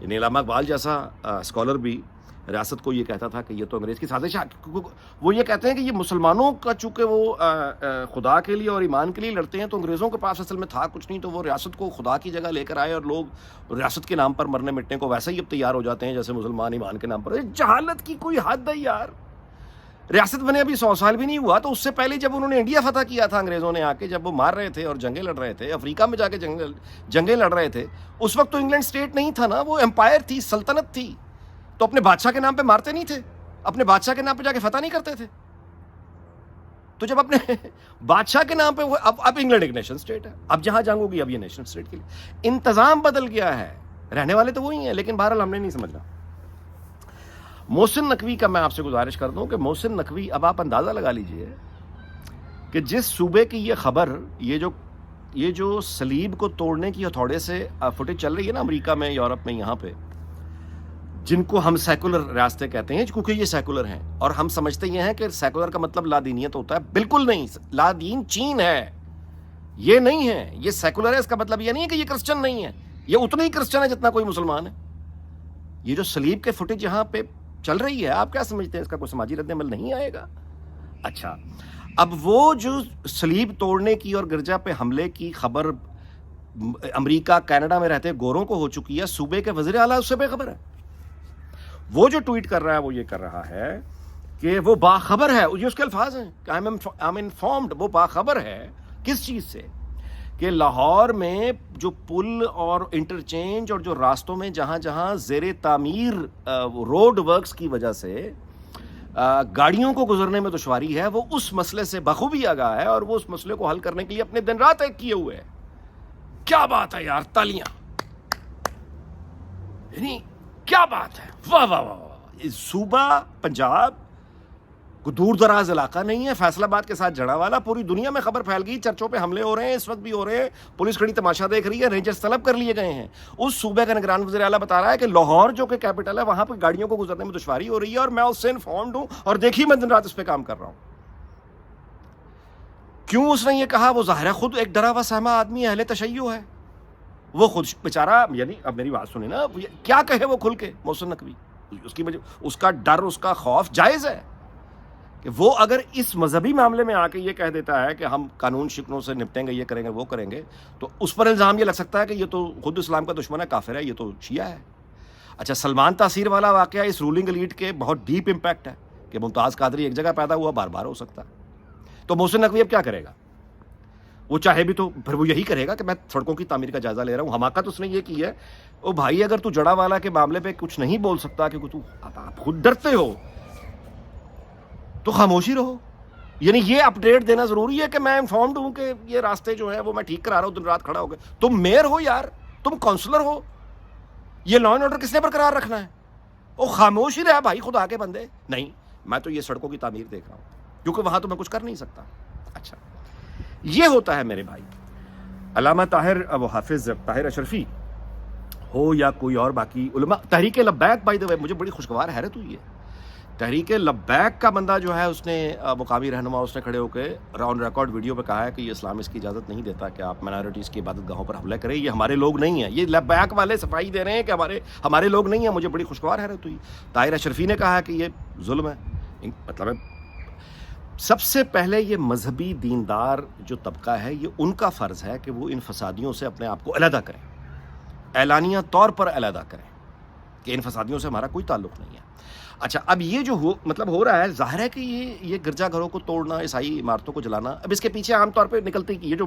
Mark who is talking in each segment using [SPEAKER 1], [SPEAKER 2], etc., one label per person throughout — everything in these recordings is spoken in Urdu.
[SPEAKER 1] یعنی علامہ اقبال جیسا اسکالر بھی ریاست کو یہ کہتا تھا کہ یہ تو انگریز کی سازش ہے. وہ یہ کہتے ہیں کہ یہ مسلمانوں کا چونکہ وہ خدا کے لیے اور ایمان کے لیے لڑتے ہیں، تو انگریزوں کے پاس اصل میں تھا کچھ نہیں، تو وہ ریاست کو خدا کی جگہ لے کر آئے اور لوگ ریاست کے نام پر مرنے مٹنے کو ویسے ہی اب تیار ہو جاتے ہیں جیسے مسلمان ایمان کے نام پر. جہالت کی کوئی حد ہے یار. ریاست بنے ابھی 100 سال بھی نہیں ہوا، تو اس سے پہلے جب انہوں نے انڈیا فتح کیا تھا انگریزوں نے آ کے، جب وہ مار رہے تھے اور جنگیں لڑ رہے تھے، افریقہ میں جا کے جنگیں لڑ رہے تھے، اس وقت تو انگلینڈ اسٹیٹ نہیں تھا نا، وہ امپائر تھی، سلطنت تھی. تو اپنے بادشاہ کے نام پہ مارتے نہیں تھے، اپنے بادشاہ کے نام پہ جا کے فتح نہیں کرتے تھے. تو جب اپنے بادشاہ کے نام پہ اب انگلینڈ ایک نیشن اسٹیٹ ہے، اب جہاں جنگ ہوگی اب یہ نیشن اسٹیٹ کے لیے انتظام بدل گیا ہے. رہنے والے تو وہی ہیں، لیکن بہرحال ہم نے نہیں سمجھنا. محسن نقوی کا میں آپ سے گزارش کر دوں کہ محسن نقوی، اب آپ اندازہ لگا لیجئے کہ جس صوبے کی یہ خبر، یہ جو صلیب کو توڑنے کی ہتھوڑے سے فوٹیج چل رہی ہے نا امریکہ میں، یورپ میں، یہاں پہ، جن کو ہم سیکولر ریاستیں کہتے ہیں کیونکہ یہ سیکولر ہیں، اور ہم سمجھتے یہ ہیں کہ سیکولر کا مطلب لا دینیت ہوتا ہے. بالکل نہیں. لا دین چین ہے، یہ نہیں ہے. یہ سیکولر ہے، اس کا مطلب یہ نہیں ہے کہ یہ کرسچن نہیں ہے، یہ اتنا ہی کرسچن ہے جتنا کوئی مسلمان ہے. یہ جو صلیب کے فوٹیج یہاں پہ چل رہی ہے، آپ کیا سمجھتے ہیں اس کا کوئی سماجی رد عمل نہیں آئے گا؟ اچھا، اب وہ جو صلیب توڑنے کی اور گرجا پہ حملے کی خبر امریکہ کینیڈا میں رہتے گوروں کو ہو چکی ہے، صوبے کے وزیر اعلیٰ اس سے بے خبر ہے. وہ جو ٹویٹ کر رہا ہے وہ یہ کر رہا ہے کہ وہ باخبر ہے، یہ اس کے الفاظ ہیں کہ I'm informed. وہ باخبر ہے کس چیز سے؟ کہ لاہور میں جو پل اور انٹرچینج اور جو راستوں میں جہاں جہاں زیر تعمیر روڈ ورکس کی وجہ سے گاڑیوں کو گزرنے میں دشواری ہے، وہ اس مسئلے سے بخوبی آگاہ ہے اور وہ اس مسئلے کو حل کرنے کے لیے اپنے دن رات ایک کیے ہوئے ہے. کیا بات ہے یار، تالیاں. یعنی کیا بات ہے، واہ واہ واہ. صوبہ پنجاب کوئی دور دراز علاقہ نہیں ہے، فیصل آباد کے ساتھ جڑا والا، پوری دنیا میں خبر پھیل گئی، چرچوں پہ حملے ہو رہے ہیں، اس وقت بھی ہو رہے ہیں، پولیس کھڑی تماشا دیکھ رہی ہے، رینجرز طلب کر لیے گئے ہیں. اس صوبے کا نگران وزیر اعلیٰ بتا رہا ہے کہ لاہور جو کہ کیپٹل ہے، وہاں پہ گاڑیوں کو گزرنے میں دشواری ہو رہی ہے اور میں اس سے انفارمڈ ہوں، اور دیکھیے میں دن رات اس پہ کام کر رہا ہوں. کیوں اس نے یہ کہا؟ وہ ظاہر ہے خود ایک ڈرا ہوا سہما آدمی اہل تشیع ہے، وہ خود بیچارہ. یعنی اب میری بات سنیں نا، کیا کہے وہ کھل کے محسن نقوی؟ اس کی وجہ، اس کا ڈر، اس کا خوف جائز ہے کہ وہ اگر اس مذہبی معاملے میں آ کے یہ کہہ دیتا ہے کہ ہم قانون شکنوں سے نپٹیں گے، یہ کریں گے، وہ کریں گے، تو اس پر الزام یہ لگ سکتا ہے کہ یہ تو خود اسلام کا دشمن ہے، کافر ہے، یہ تو شیعہ ہے. اچھا، سلمان تاثیر والا واقعہ اس رولنگ ایلیٹ کے بہت ڈیپ امپیکٹ ہے کہ ممتاز قادری ایک جگہ پیدا ہوا، بار بار ہو سکتا ہے. تو محسن نقوی اب کیا کرے گا؟ وہ چاہے بھی تو پھر وہ یہی کرے گا کہ میں سڑکوں کی تعمیر کا جائزہ لے رہا ہوں. حماقت اس نے یہ کی ہے، او بھائی اگر تو جڑا والا کے معاملے پہ کچھ نہیں بول سکتا کیونکہ تو آپ خود ڈرتے ہو، تو خاموشی رہو. یعنی یہ اپڈیٹ دینا ضروری ہے کہ میں انفارمڈ ہوں کہ یہ راستے جو ہیں وہ میں ٹھیک کرا رہا ہوں، دن رات کھڑا ہو گئے. تم میئر ہو یار، تم کونسلر ہو، یہ لا اینڈ آرڈر کس نے برقرار رکھنا ہے؟ او خاموش ہی رہا بھائی، خدا کے بندے. نہیں، میں تو یہ سڑکوں کی تعمیر دیکھ رہا ہوں کیونکہ وہاں تو میں کچھ کر نہیں سکتا. اچھا، یہ ہوتا ہے میرے بھائی. علامہ طاہر، وہ حافظ طاہر اشرفی ہو یا کوئی اور باقی علماء، تحریک لبیک، بائی دا وے مجھے بڑی خوشگوار حیرت ہوئی ہے، تحریک لبیک کا بندہ جو ہے اس نے مقامی رہنما، اس نے کھڑے ہو کے آن ریکارڈ ویڈیو پہ کہا ہے کہ یہ اسلام اس کی اجازت نہیں دیتا کہ آپ مائنارٹیز کی عبادت گاہوں پر حملے کریں، یہ ہمارے لوگ نہیں ہیں. یہ لبیک والے صفائی دے رہے ہیں کہ ہمارے لوگ نہیں ہیں. مجھے بڑی خوشگوار حیرت ہوئی. طاہر اشرفی نے کہا کہ یہ ظلم ہے. مطلب سب سے پہلے یہ مذہبی دیندار جو طبقہ ہے، یہ ان کا فرض ہے کہ وہ ان فسادیوں سے اپنے آپ کو علیحدہ کریں، اعلانیہ طور پر علیحدہ کریں کہ ان فسادیوں سے ہمارا کوئی تعلق نہیں ہے. اچھا، اب یہ جو مطلب ہو رہا ہے، ظاہر ہے کہ یہ گرجا گھروں کو توڑنا، عیسائی عمارتوں کو جلانا، اب اس کے پیچھے عام طور پہ نکلتے کہ یہ جو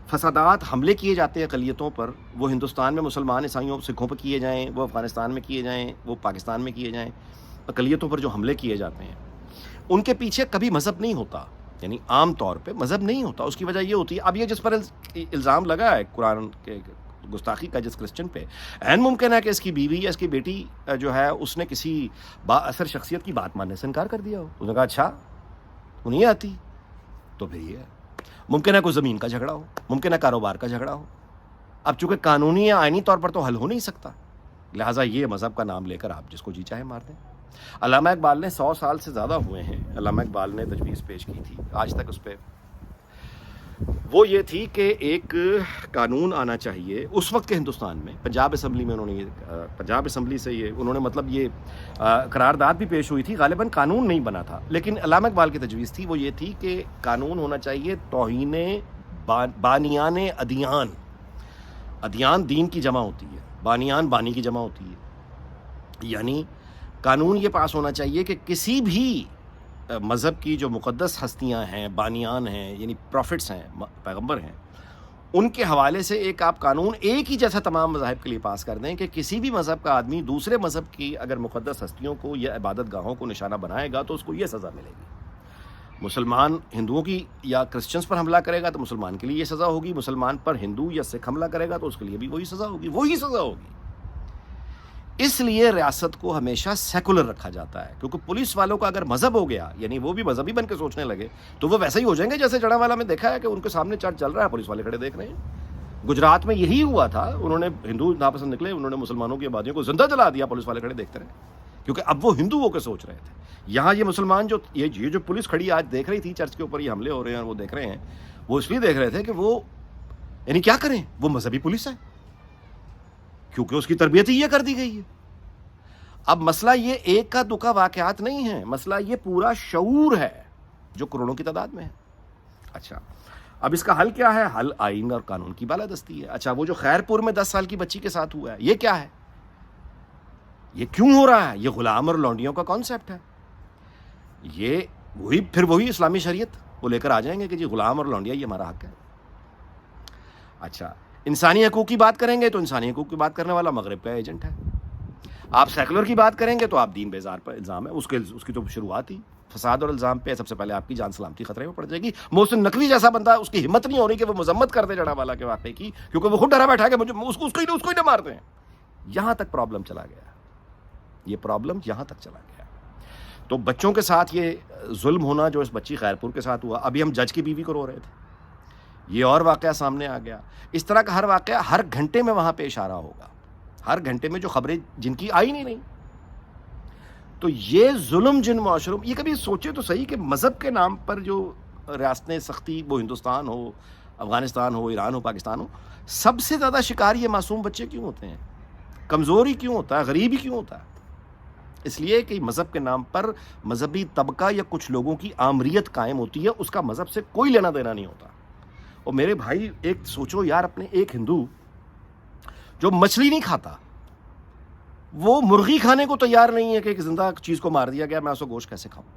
[SPEAKER 1] فسادات، حملے کیے جاتے ہیں اقلیتوں پر، وہ ہندوستان میں مسلمان عیسائیوں سکھوں پہ کیے جائیں، وہ افغانستان میں کیے جائیں، وہ پاکستان میں کیے جائیں، اقلیتوں پر جو حملے کیے جاتے ہیں ان کے پیچھے کبھی مذہب نہیں ہوتا. یعنی عام طور پہ مذہب نہیں ہوتا. اس کی وجہ یہ ہوتی ہے، اب یہ جس پر الزام لگا ہے قرآن کے گستاخی کا جس کرسچن پہ، عین ممکن ہے کہ اس کی بیوی یا اس کی بیٹی جو ہے اس نے کسی با اثر شخصیت کی بات ماننے سے انکار کر دیا ہو. اس نے کہا اچھا تو نہیں آتی، تو پھر یہ ممکن ہے کوئی زمین کا جھگڑا ہو، ممکن ہے کاروبار کا جھگڑا ہو. اب چونکہ قانونی یا آئینی طور پر تو حل ہو نہیں سکتا، لہٰذا یہ مذہب کا نام لے کر آپ جس کو جی چاہے مار دیں. علامہ اقبال نے 100 سال سے زیادہ ہوئے ہیں، علامہ اقبال نے تجویز پیش کی تھی، آج تک اس پہ وہ یہ تھی کہ ایک قانون آنا چاہیے اس وقت کے ہندوستان میں. پنجاب اسمبلی میں پنجاب اسمبلی سے انہوں نے مطلب یہ قرارداد بھی پیش ہوئی تھی, غالباً قانون نہیں بنا تھا, لیکن علامہ اقبال کی تجویز تھی. وہ یہ تھی کہ قانون ہونا چاہیے توہین بانیان ادیان. ادیان دین کی جمع ہوتی ہے, بانیان بانی کی جمع ہوتی ہے. یعنی قانون یہ پاس ہونا چاہیے کہ کسی بھی مذہب کی جو مقدس ہستیاں ہیں, بانیان ہیں, یعنی پروفٹس ہیں, پیغمبر ہیں, ان کے حوالے سے ایک آپ قانون ایک ہی جیسا تمام مذاہب کے لیے پاس کر دیں کہ کسی بھی مذہب کا آدمی دوسرے مذہب کی اگر مقدس ہستیوں کو یا عبادت گاہوں کو نشانہ بنائے گا تو اس کو یہ سزا ملے گی. مسلمان ہندوؤں کی یا کرسچنس پر حملہ کرے گا تو مسلمان کے لیے یہ سزا ہوگی, مسلمان پر ہندو یا سکھ حملہ کرے گا تو اس کے لیے بھی وہی سزا ہوگی. اس لیے ریاست کو ہمیشہ سیکولر رکھا جاتا ہے, کیونکہ پولیس والوں کا اگر مذہب ہو گیا, یعنی وہ بھی مذہبی بن کے سوچنے لگے, تو وہ ویسے ہی ہو جائیں گے جیسے جڑاوالا میں دیکھا ہے کہ ان کے سامنے چرچ چل رہا ہے, پولیس والے کھڑے دیکھ رہے ہیں. گجرات میں یہی ہوا تھا, انہوں نے ہندو ناپسند نکلے, انہوں نے مسلمانوں کی آبادیوں کو زندہ جلا دیا, پولیس والے کھڑے دیکھتے رہے, کیونکہ اب وہ ہندو ہو کے سوچ رہے تھے. یہاں یہ مسلمان یہ جو پولیس کھڑی آج دیکھ رہی تھی چرچ کے اوپر یہ حملے ہو رہے ہیں, وہ دیکھ رہے ہیں, وہ اس لیے دیکھ رہے تھے کہ وہ یعنی کیا کریں, وہ مذہبی پولیس ہے, کیونکہ اس کی تربیت ہی یہ کر دی گئی ہے. اب مسئلہ یہ ایک کا دکا واقعات نہیں ہے, مسئلہ یہ پورا شعور ہے جو کروڑوں کی تعداد میں ہے. اچھا, اب اس کا حل کیا ہے؟ حل آئین اور قانون کی بالادستی ہے. اچھا, وہ جو خیر پور میں 10 سال کی بچی کے ساتھ ہوا ہے, یہ کیا ہے؟ یہ کیوں ہو رہا ہے؟ یہ غلام اور لونڈیوں کا کانسیپٹ ہے. یہ وہی اسلامی شریعت وہ لے کر آ جائیں گے کہ جی غلام اور لونڈیا یہ ہمارا حق ہے. اچھا, انسانی حقوق کی بات کریں گے تو انسانی حقوق کی بات کرنے والا مغرب کا ایجنٹ ہے. آپ سیکولر کی بات کریں گے تو آپ دین بیزار پر الزام ہے, اس کی تو شروعات ہی فساد اور الزام پہ. سب سے پہلے آپ کی جان سلامتی خطرے میں پڑ جائے گی. محسن نقوی جیسا بندہ, اس کی ہمت نہیں ہو رہی کہ وہ مذمت کر دے جڑاوالا کے واقعے کی, کیونکہ وہ خود ڈرا بیٹھا کہ مجھے اس کو ہی نہ مارتے ہیں. یہاں تک پرابلم چلا گیا, یہ پرابلم یہاں تک چلا گیا. تو بچوں کے ساتھ یہ ظلم ہونا جو اس بچی خیرپور کے ساتھ ہوا, ابھی ہم جج کی بیوی کو رو رہے تھے, یہ اور واقعہ سامنے آ گیا. اس طرح کا ہر واقعہ ہر گھنٹے میں وہاں پیش آ رہا ہوگا, ہر گھنٹے میں جو خبریں جن کی آئی نہیں. تو یہ ظلم جن معاشروں, یہ کبھی سوچے تو صحیح کہ مذہب کے نام پر جو ریاستیں سختی, وہ ہندوستان ہو, افغانستان ہو, ایران ہو, پاکستان ہو, سب سے زیادہ شکار یہ معصوم بچے کیوں ہوتے ہیں؟ کمزور ہی کیوں ہوتا ہے؟ غریب ہی کیوں ہوتا ہے؟ اس لیے کہ مذہب کے نام پر مذہبی طبقہ یا کچھ لوگوں کی آمریت قائم ہوتی ہے, اس کا مذہب سے کوئی لینا دینا نہیں ہوتا. اور میرے بھائی ایک سوچو یار, اپنے ایک ہندو جو مچھلی نہیں کھاتا, وہ مرغی کھانے کو تیار نہیں ہے کہ ایک زندہ چیز کو مار دیا گیا, میں اس کو گوشت کیسے کھاؤں؟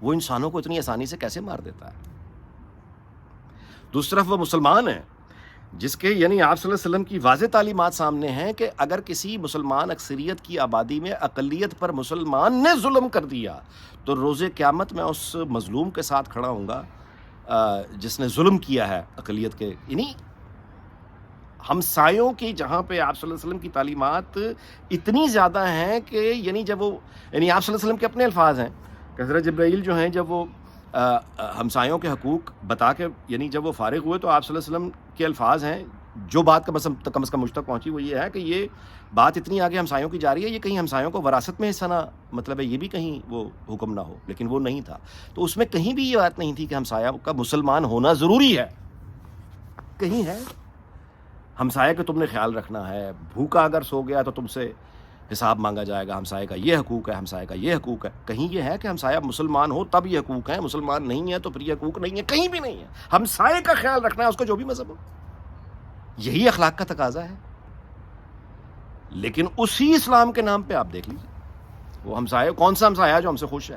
[SPEAKER 1] وہ انسانوں کو اتنی آسانی سے کیسے مار دیتا ہے؟ دوسری طرف وہ مسلمان ہے جس کے یعنی آپ صلی اللہ علیہ وسلم کی واضح تعلیمات سامنے ہیں کہ اگر کسی مسلمان اکثریت کی آبادی میں اقلیت پر مسلمان نے ظلم کر دیا تو روز قیامت میں اس مظلوم کے ساتھ کھڑا ہوں گا جس نے ظلم کیا ہے اقلیت کے. یعنی ہمسایوں کی جہاں پہ آپ صلی اللہ علیہ وسلم کی تعلیمات اتنی زیادہ ہیں کہ یعنی جب وہ آپ صلی اللہ علیہ وسلم کے اپنے الفاظ ہیں کہ حضرت جبرائیل جو ہیں جب وہ ہمسایوں کے حقوق بتا کے یعنی جب وہ فارغ ہوئے تو آپ صلی اللہ علیہ وسلم کے الفاظ ہیں جو بات کم از کم مجھ تک پہنچی, وہ یہ ہے کہ یہ بات اتنی آگے ہمسایوں کی جا رہی ہے, یہ کہیں ہمسایوں کو وراثت میں حصہ نہ, مطلب ہے یہ بھی کہیں وہ حکم نہ ہو, لیکن وہ نہیں تھا. تو اس میں کہیں بھی یہ بات نہیں تھی کہ ہمسایہ کا مسلمان ہونا ضروری ہے. کہیں ہے ہمسایہ کا تم نے خیال رکھنا ہے, بھوکا اگر سو گیا تو تم سے حساب مانگا جائے گا, ہمسائے کا یہ حقوق ہے, ہمسائے کا یہ حقوق ہے. کہیں یہ ہے کہ ہمسایہ مسلمان ہو تب یہ حقوق ہیں, مسلمان نہیں ہے تو پھر یہ حقوق نہیں ہے, کہیں بھی نہیں ہے. ہمسائے کا خیال رکھنا ہے, اس کو جو بھی مذہب ہو. یہی اخلاق کا تقاضا ہے. لیکن اسی اسلام کے نام پہ آپ دیکھ لیجیے وہ ہمسایہ, کون سا ہمسایہ جو ہم سے خوش ہے,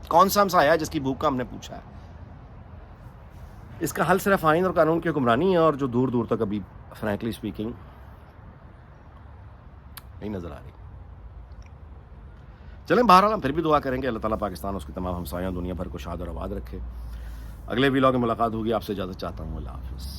[SPEAKER 1] کون سا ہمسایہ جس کی بھوک کا ہم نے پوچھا ہے. اس کا حل صرف آئین اور قانون کی حکمرانی ہے, اور جو دور دور تک ابھی فرینکلی اسپیکنگ نہیں نظر آ رہی. چلیں بہرحال ہم پھر بھی دعا کریں گے اللہ تعالیٰ پاکستان اس کی تمام ہمسایاں دنیا بھر کو شاد اور آباد رکھے. اگلے ویلاگ میں ملاقات ہوگی. آپ سے اجازت چاہتا ہوں. اللہ حافظ.